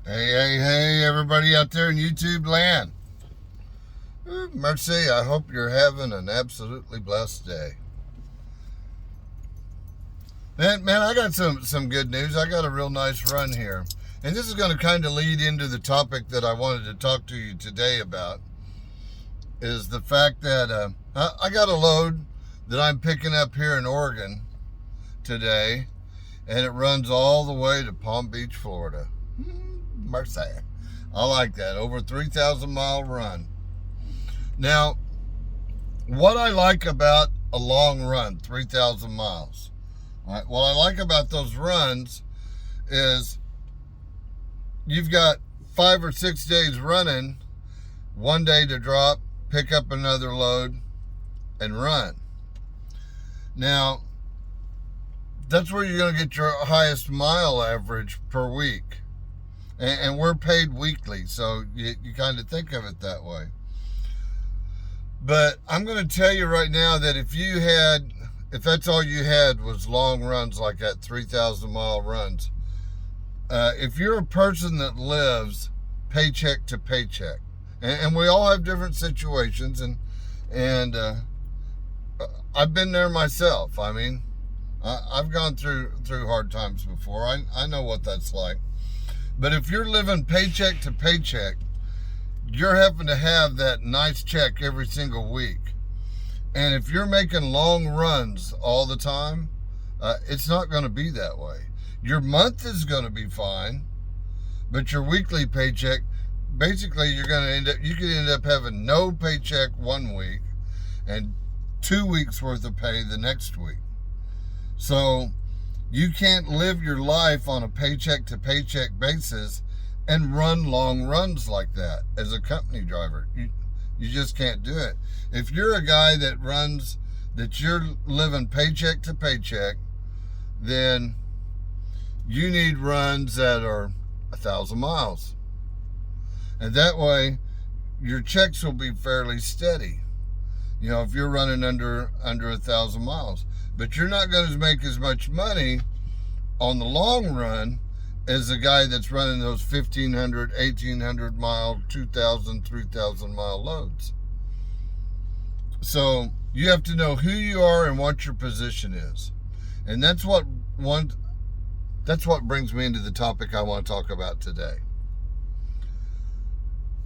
Hey, everybody out there in YouTube land. Mercy, I hope you're having an absolutely blessed day. Man, I got some good news. I got a real nice run here. And this is going to kind of lead into the topic that I wanted to talk to you today about, is the fact that I got a load that I'm picking up here in Oregon today, and it runs all the way to Palm Beach, Florida. Mercy. I like that. Over 3,000 mile run. Now, what I like about a long run, 3,000 miles, all right, what I like about those runs is you've got 5 or 6 days running, one day to drop, pick up another load, and run. Now, that's where you're going to get your highest mile average per week. And we're paid weekly, so you kind of think of it that way. But I'm going to tell you right now that if that's all you had was long runs like that, 3,000 mile runs, if you're a person that lives paycheck to paycheck, and we all have different situations, and I've been there myself. I mean, I've gone through hard times before. I know what that's like. But if you're living paycheck to paycheck, you're having to have that nice check every single week. And if you're making long runs all the time, it's not going to be that way. Your month is going to be fine, but your weekly paycheck, basically you could end up having no paycheck one week and 2 weeks worth of pay the next week. So you can't live your life on a paycheck to paycheck basis and run long runs like that as a company driver. You just can't do it. If you're a guy that you're living paycheck to paycheck, then you need runs that are 1,000 miles. And that way your checks will be fairly steady. You know, if you're running under 1,000 miles. But you're not going to make as much money on the long run as the guy that's running those 1,500, 1,800 mile, 2,000, 3,000 mile loads. So you have to know who you are and what your position is. And that's what brings me into the topic I want to talk about today.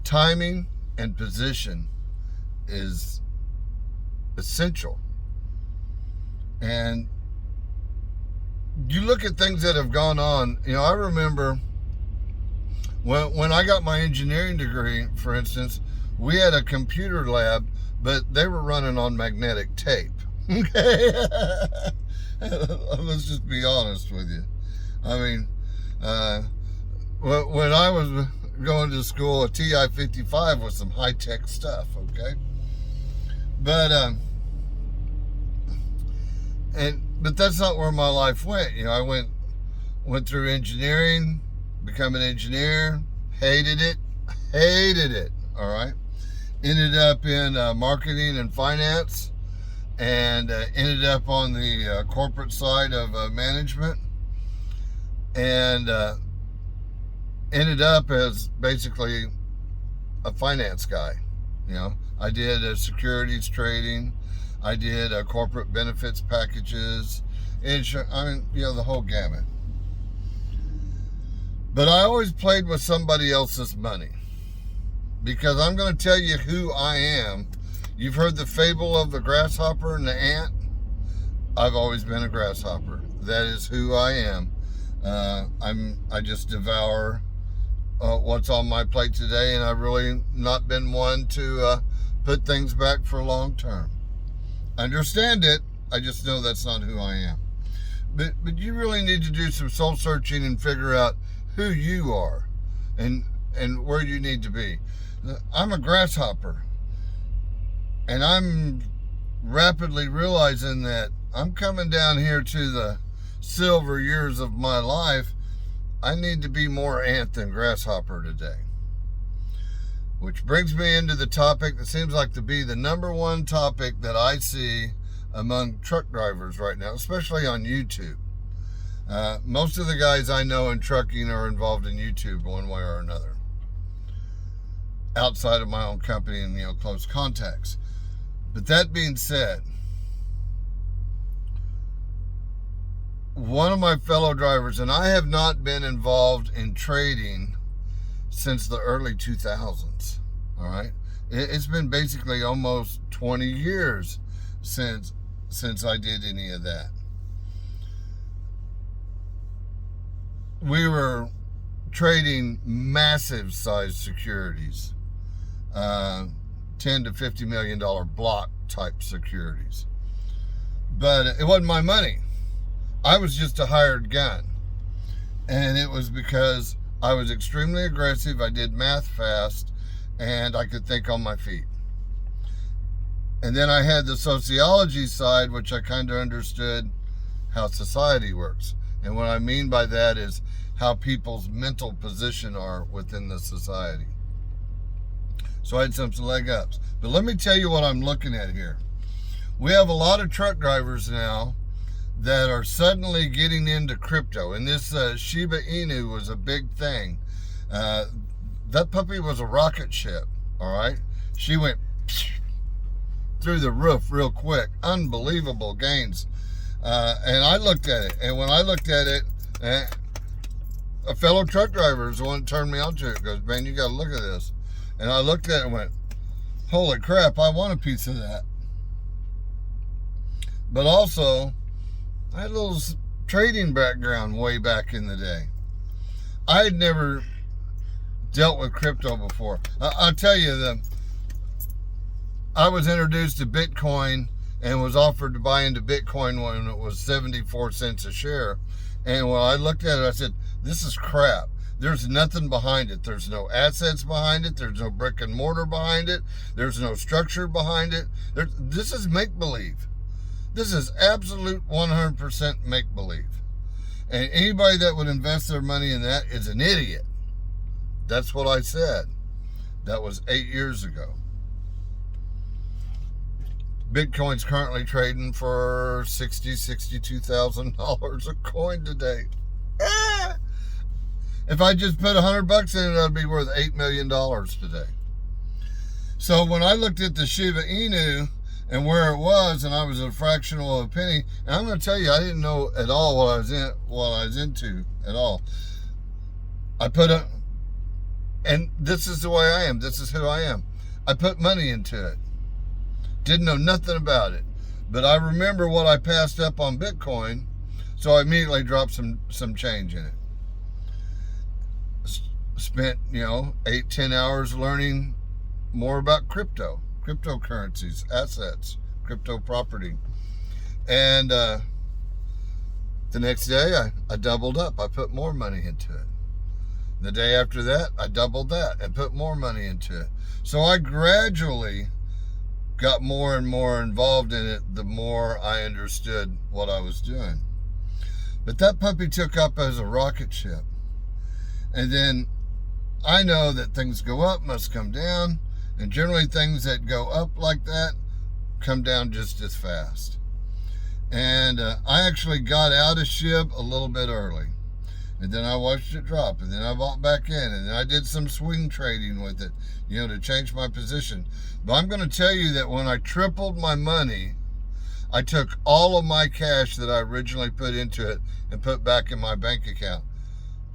Timing and position is essential. And you look at things that have gone on. You know, I remember when I got my engineering degree, for instance, we had a computer lab, but they were running on magnetic tape. Okay? Let's just be honest with you. I mean, when I was going to school, a TI-55 was some high-tech stuff, okay? But that's not where my life went. You know, I went through engineering, become an engineer, hated it, all right? Ended up in marketing and finance, and ended up on the corporate side of management, and ended up as basically a finance guy. You know, I did securities trading, I did corporate benefits packages, insurance, I mean, you know, the whole gamut. But I always played with somebody else's money, because I'm going to tell you who I am. You've heard the fable of the grasshopper and the ant. I've always been a grasshopper. That is who I am. I just devour what's on my plate today, and I've really not been one to put things back for long term. Understand it, I just know that's not who I am. But you really need to do some soul searching and figure out who you are and where you need to be. I'm a grasshopper, and I'm rapidly realizing that I'm coming down here to the silver years of my life. I need to be more ant than grasshopper today. Which brings me into the topic that seems like to be the number one topic that I see among truck drivers right now, especially on YouTube. Most of the guys I know in trucking are involved in YouTube one way or another, outside of my own company and close contacts. But that being said, one of my fellow drivers, and I have not been involved in trading since the early 2000s. All right, it's been basically almost 20 years since I did any of that. We were trading massive size securities, $10 to $50 million block type securities, but it wasn't my money. I was just a hired gun, and it was because I was extremely aggressive. I did math fast, and I could think on my feet. And then I had the sociology side, which I kind of understood how society works. And what I mean by that is how people's mental position are within the society. So I had some leg ups. But let me tell you what I'm looking at here. We have a lot of truck drivers now that are suddenly getting into crypto. And this Shiba Inu was a big thing. That puppy was a rocket ship, all right? She went through the roof real quick. Unbelievable gains. And I looked at it. And when I looked at it, a fellow truck driver is the one that turned me on to it. Goes, man, you got to look at this. And I looked at it and went, holy crap, I want a piece of that. But also, I had a little trading background way back in the day. I had never dealt with crypto before. I'll tell you, I was introduced to Bitcoin and was offered to buy into Bitcoin when it was 74 cents a share. And when I looked at it, I said, this is crap. There's nothing behind it. There's no assets behind it. There's no brick and mortar behind it. There's no structure behind it. This is make-believe. This is absolute 100% make-believe. And anybody that would invest their money in that is an idiot. That's what I said. That was 8 years ago. Bitcoin's currently trading for $62,000 a coin today. If I just put $100 in it, I'd be worth $8 million today. So when I looked at the Shiba Inu and where it was, and I was a fractional of a penny, and I'm going to tell you, I didn't know at all what I was into at all. And this is the way I am. This is who I am. I put money into it. Didn't know nothing about it. But I remember what I passed up on Bitcoin, so I immediately dropped some change in it. Spent, 8-10 hours learning more about cryptocurrencies, assets, crypto property. And the next day, I doubled up. I put more money into it. The day after that, I doubled that and put more money into it. So I gradually got more and more involved in it the more I understood what I was doing. But that puppy took up as a rocket ship. And then I know that things go up must come down, and generally things that go up like that come down just as fast. And I actually got out of SHIB a little bit early, and then I watched it drop, and then I bought back in, and then I did some swing trading with it, to change my position. But I'm going to tell you that when I tripled my money, I took all of my cash that I originally put into it and put back in my bank account.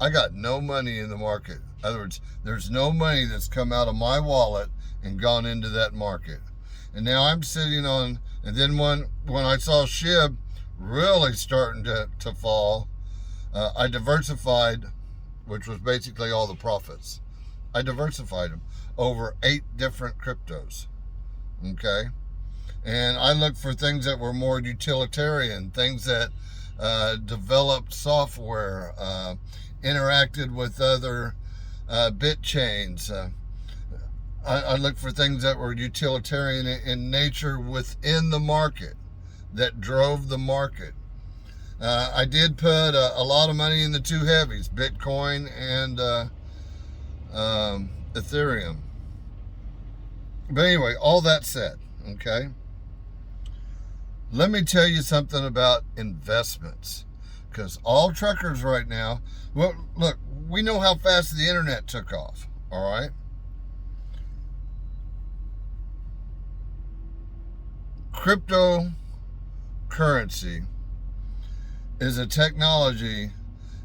I got no money in the market. In other words, there's no money that's come out of my wallet and gone into that market. And now I'm sitting on, and then when I saw SHIB really starting to fall, I diversified, which was basically all the profits. I diversified them over 8 different cryptos, okay? And I looked for things that were more utilitarian, things that developed software, interacted with other bit chains. I looked for things that were utilitarian in nature within the market, that drove the market. I did put a lot of money in the 2 heavies, Bitcoin and Ethereum. But anyway, all that said, okay, let me tell you something about investments. Because all truckers right now, well, look, we know how fast the internet took off, all right? Cryptocurrency is a technology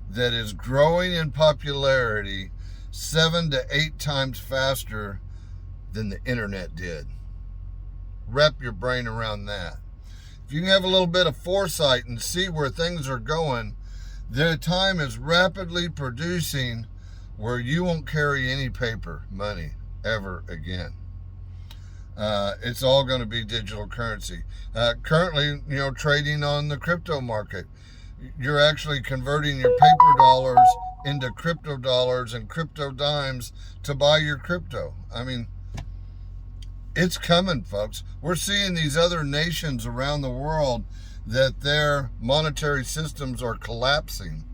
that is growing in popularity 7 to 8 times faster than the internet did. Wrap your brain around that. If you can have a little bit of foresight and see where things are going, their time is rapidly producing where you won't carry any paper money ever again. It's all going to be digital currency. Currently, trading on the crypto market, you're actually converting your paper dollars into crypto dollars and crypto dimes to buy your crypto. I mean, it's coming, folks. We're seeing these other nations around the world that their monetary systems are collapsing.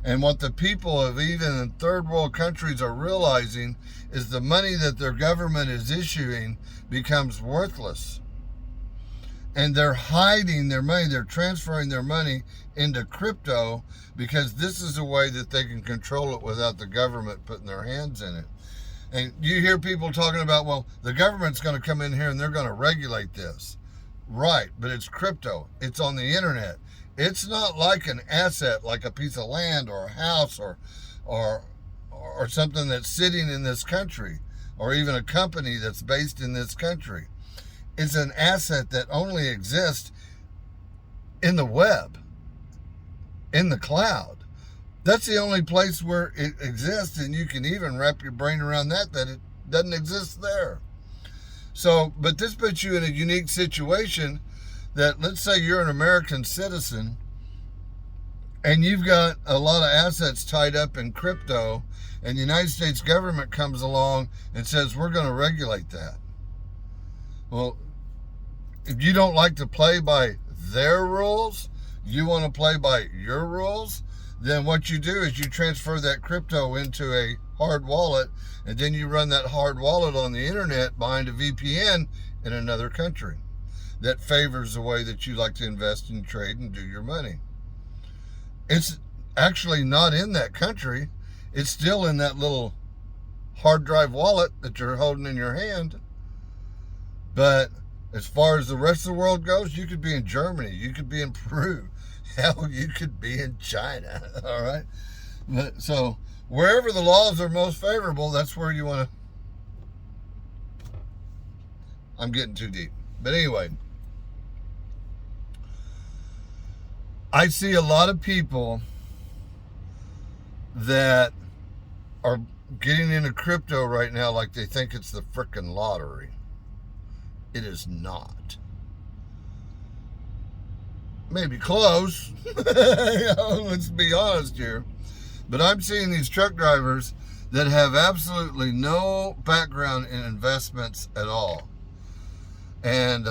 And what the people of even in third world countries are realizing is the money that their government is issuing becomes worthless. And they're hiding their money. They're transferring their money into crypto because this is a way that they can control it without the government putting their hands in it. And you hear people talking about, well, the government's going to come in here and they're going to regulate this. Right, but it's crypto. It's on the internet. It's not like an asset, like a piece of land or a house or something that's sitting in this country, or even a company that's based in this country. It's an asset that only exists in the web, in the cloud. That's the only place where it exists, and you can even wrap your brain around that it doesn't exist there. So, but this puts you in a unique situation that, let's say you're an American citizen and you've got a lot of assets tied up in crypto, and the United States government comes along and says, we're going to regulate that. Well, if you don't like to play by their rules, you want to play by your rules, then what you do is you transfer that crypto into a hard wallet, and then you run that hard wallet on the internet behind a VPN in another country that favors the way that you like to invest and trade and do your money. It's actually not in that country. It's still in that little hard drive wallet that you're holding in your hand. But as far as the rest of the world goes, you could be in Germany, you could be in Peru, hell, you could be in China, all right? But, so wherever the laws are most favorable, that's where you want to. I'm getting too deep. But anyway, I see a lot of people that are getting into crypto right now like they think it's the frickin' lottery. It is not. Maybe close. Let's be honest here. But I'm seeing these truck drivers that have absolutely no background in investments at all. And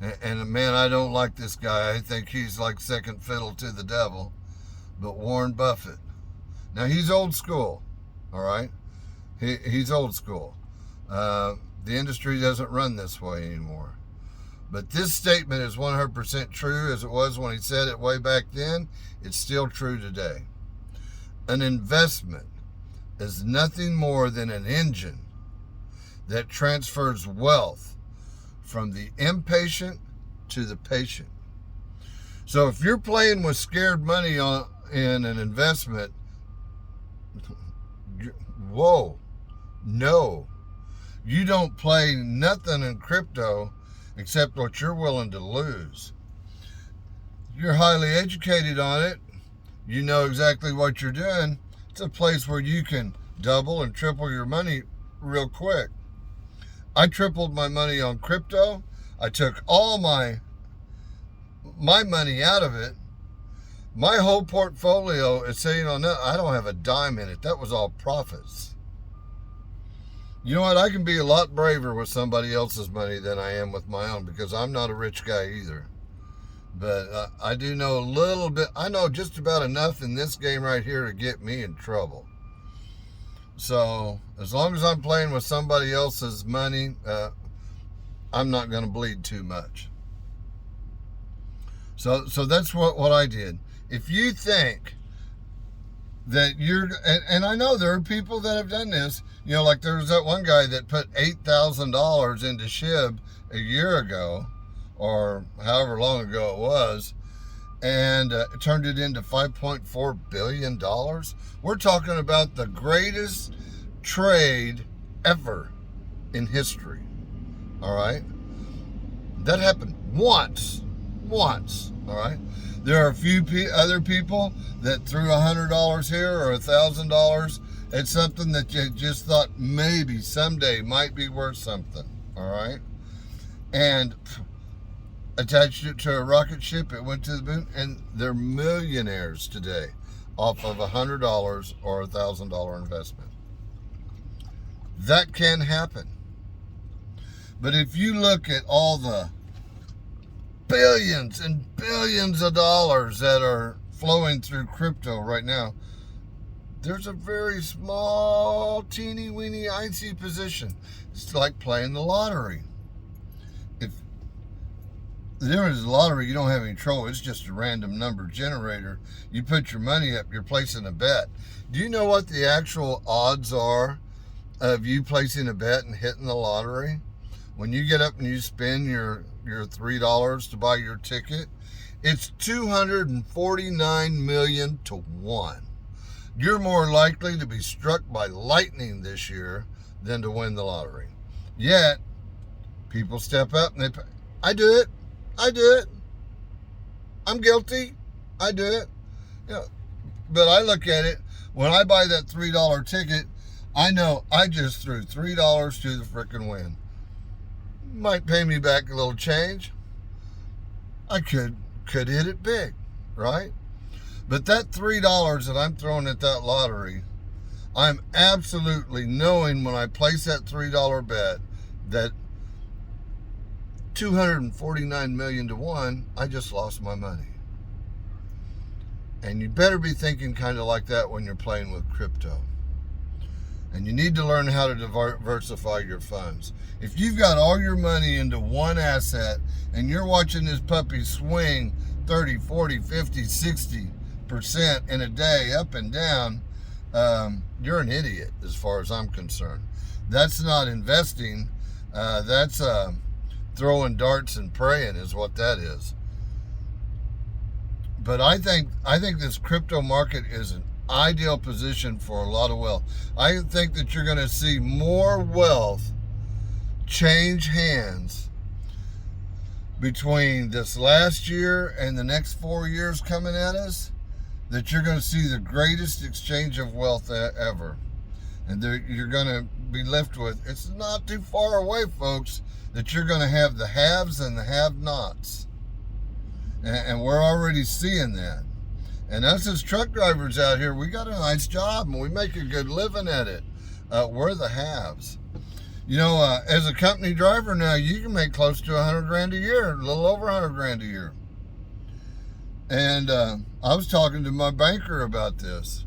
and man, I don't like this guy. I think he's like second fiddle to the devil. But Warren Buffett. Now, he's old school, all right? He's old school. The industry doesn't run this way anymore. But this statement is 100% true, as it was when he said it way back then. It's still true today. An investment is nothing more than an engine that transfers wealth from the impatient to the patient. So if you're playing with scared money in an investment, whoa, no. You don't play nothing in crypto except what you're willing to lose. You're highly educated on it. You know exactly what you're doing. It's a place where you can double and triple your money real quick. I tripled my money on crypto. I took all my money out of it. My whole portfolio is sitting on that. I don't have a dime in it. That was all profits. You know what? I can be a lot braver with somebody else's money than I am with my own, because I'm not a rich guy either. But I do know a little bit. I know just about enough in this game right here to get me in trouble. So as long as I'm playing with somebody else's money, I'm not going to bleed too much. So that's what I did. If you think that and I know there are people that have done this, like there was that one guy that put $8,000 into SHIB a year ago, or however long ago it was, and turned it into $5.4 billion. We're talking about the greatest trade ever in history. All right? That happened once. All right? There are a few other people that threw $100 here or $1,000 at something that you just thought maybe someday might be worth something. All right? And attached it to a rocket ship, it went to the moon, and they're millionaires today off of $100 or $1,000 investment. That can happen. But if you look at all the billions and billions of dollars that are flowing through crypto right now, there's a very small, teeny weeny, icy position. It's like playing the lottery. If the difference is the lottery, you don't have any control. It's just a random number generator. You put your money up, you're placing a bet. Do you know what the actual odds are of you placing a bet and hitting the lottery? When you get up and you spend your $3 to buy your ticket, it's 249 million to 1. You're more likely to be struck by lightning this year than to win the lottery. Yet, people step up and I do it. I'm guilty. I do it. But I look at it, when I buy that $3 ticket, I know I just threw $3 to the frickin' wind. Might pay me back a little change. I could hit it big, right? But that $3 that I'm throwing at that lottery, I'm absolutely knowing when I place that $3 bet that 249 million to 1, I just lost my money. And you better be thinking kind of like that when you're playing with crypto. And you need to learn how to diversify your funds. If you've got all your money into one asset and you're watching this puppy swing 30, 40, 50, 60% in a day up and down, you're an idiot as far as I'm concerned. That's not investing. That's throwing darts and praying is what that is. But I think this crypto market is an ideal position for a lot of wealth. I think that you're going to see more wealth change hands between this last year and the next 4 years coming at us, that you're going to see the greatest exchange of wealth ever. And you're going to be left with, it's not too far away, folks, that you're going to have the haves and the have-nots. And we're already seeing that. And us as truck drivers out here, we got a nice job and we make a good living at it. We're the haves. As a company driver now, you can make close to $100,000 a year, a little over $100,000 a year. And I was talking to my banker about this,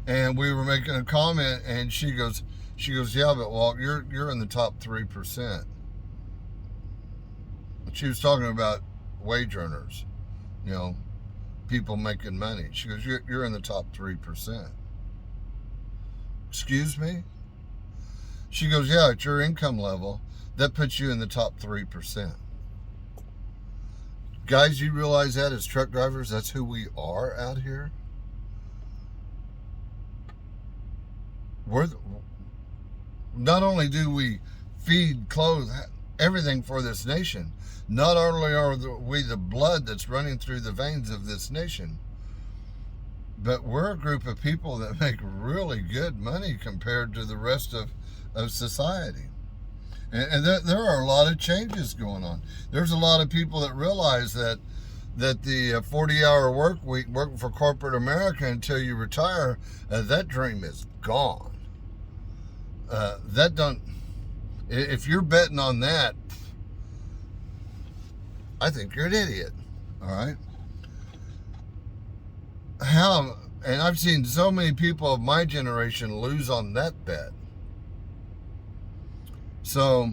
and we were making a comment, and she goes, yeah, but Walt, you're in the top 3%. She was talking about wage earners, people making money. She goes, you're in the top 3%. Excuse me? She goes, yeah, at your income level, that puts you in the top 3%. Guys, you realize that as truck drivers, that's who we are out here? Not only do we feed, clothe, everything for this nation, not only are we the blood that's running through the veins of this nation, but we're a group of people that make really good money compared to the rest of society. And there are a lot of changes going on. There's a lot of people that realize that the 40-hour work week, working for corporate America until you retire, that dream is gone. If you're betting on that, I think you're an idiot. All right? And I've seen so many people of my generation lose on that bet. So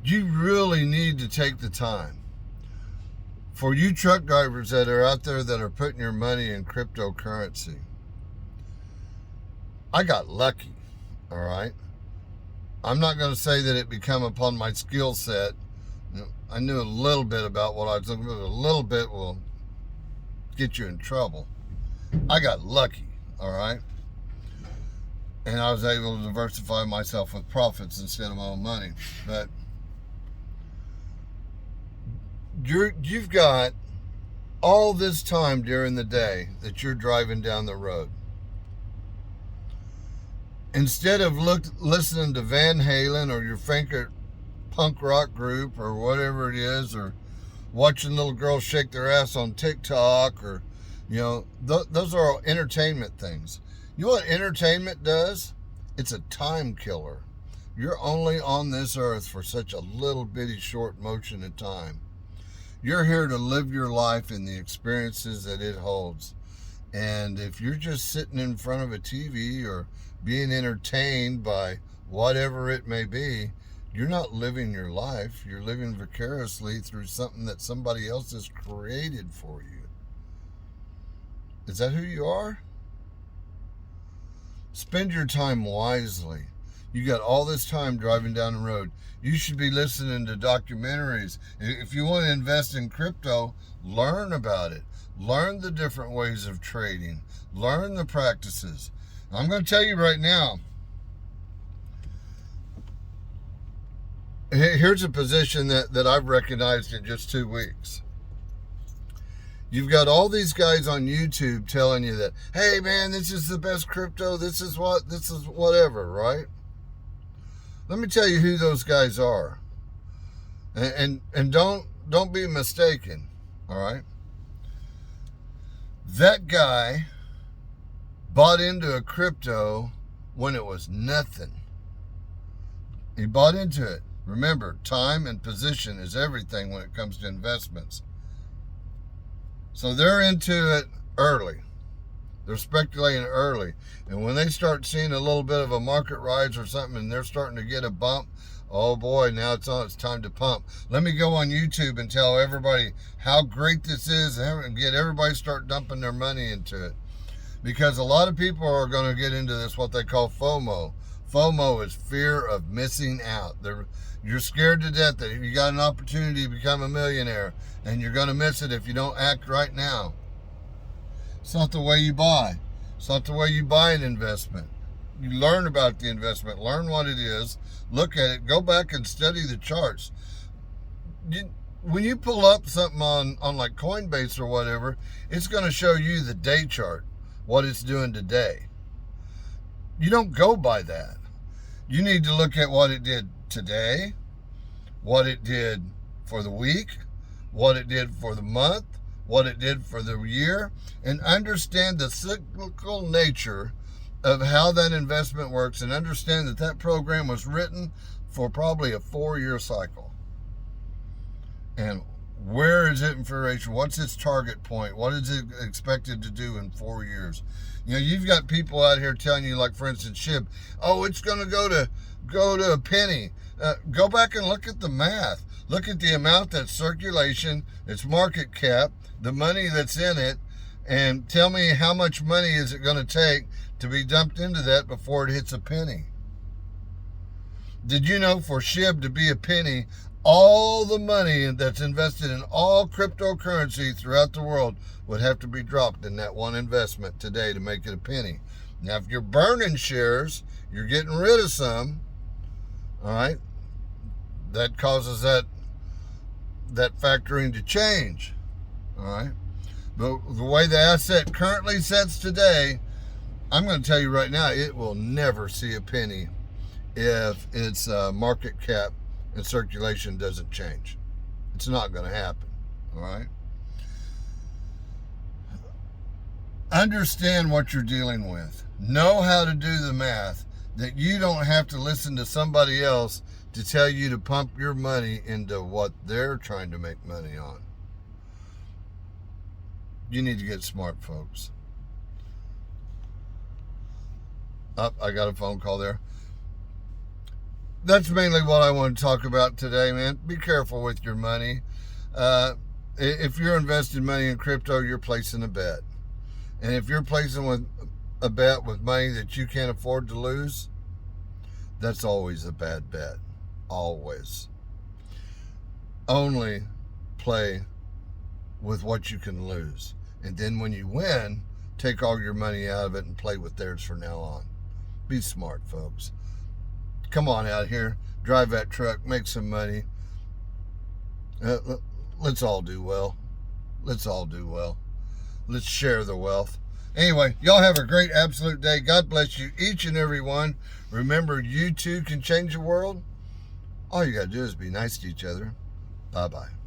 you really need to take the time For you truck drivers that are out there that are putting your money in cryptocurrency, I got lucky, all right? I'm not going to say that it become upon my skill set. I knew a little bit about what I was looking for. A little bit will get you in trouble. I got lucky, all right? And I was able to diversify myself with profits instead of my own money. But you've got all this time during the day that you're driving down the road. Instead of listening to Van Halen or your favorite punk rock group or whatever it is, or watching little girls shake their ass on TikTok, or, those are all entertainment things. You know what entertainment does? It's a time killer. You're only on this earth for such a little bitty short motion of time. You're here to live your life in the experiences that it holds. And if you're just sitting in front of a TV or being entertained by whatever it may be, you're not living your life. You're living vicariously through something that somebody else has created for you. Is that who you are? Spend your time wisely. You got all this time driving down the road. You should be listening to documentaries. If you want to invest in crypto, learn about it. Learn the different ways of trading. Learn the practices. I'm going to tell you right now, here's a position that I've recognized in just 2 weeks. You've got all these guys on YouTube telling you that, hey man, this is the best crypto, this is whatever, right? Let me tell you who those guys are. And don't be mistaken, all right? That guy bought into a crypto when it was nothing. He bought into it. Remember, time and position is everything when it comes to investments. So they're into it early. They're speculating early. And when they start seeing a little bit of a market rise or something and they're starting to get a bump, oh boy, now it's time to pump. Let me go on YouTube and tell everybody how great this is and get everybody start dumping their money into it. Because a lot of people are going to get into this, what they call FOMO. FOMO is fear of missing out. You're scared to death that you got an opportunity to become a millionaire and you're going to miss it if you don't act right now. It's not the way you buy. It's not the way you buy an investment. You learn about the investment, learn what it is, look at it, go back and study the charts. When you pull up something on like Coinbase or whatever, it's going to show you the day chart, what it's doing today. You don't go by that. You need to look at what it did today, what it did for the week, what it did for the month, what it did for the year, and understand the cyclical nature of how that investment works, and understand that that program was written for probably a 4-year cycle. And where is it in duration? What's its target point? What is it expected to do in 4 years? You've got people out here telling you, like for instance, SHIB, oh, it's going to go to a penny. Go back and look at the math. Look at the amount that's circulation, its market cap, the money that's in it, and tell me how much money is it going to take to be dumped into that before it hits a penny. Did you know for SHIB to be a penny, all the money that's invested in all cryptocurrency throughout the world would have to be dropped in that one investment today to make it a penny? Now, if you're burning shares, you're getting rid of some, all right? That causes that factoring to change, all right? But the way the asset currently sets today, I'm going to tell you right now, it will never see a penny if its market cap and circulation doesn't change. It's not going to happen, all right? Understand what you're dealing with. Know how to do the math, that you don't have to listen to somebody else to tell you to pump your money into what they're trying to make money on. You need to get smart, folks. I got a phone call there. That's mainly what I want to talk about today, man. Be careful with your money. If you're investing money in crypto, you're placing a bet. And if you're placing with a bet with money that you can't afford to lose, that's always a bad bet. Always. Only play with what you can lose. And then when you win, take all your money out of it and play with theirs from now on. Be smart, folks. Come on out here, drive that truck, make some money. Let's all do well. Let's all do well. Let's share the wealth. Anyway, y'all have a great absolute day. God bless you, each and every one. Remember, you too can change the world. All you got to do is be nice to each other. Bye-bye.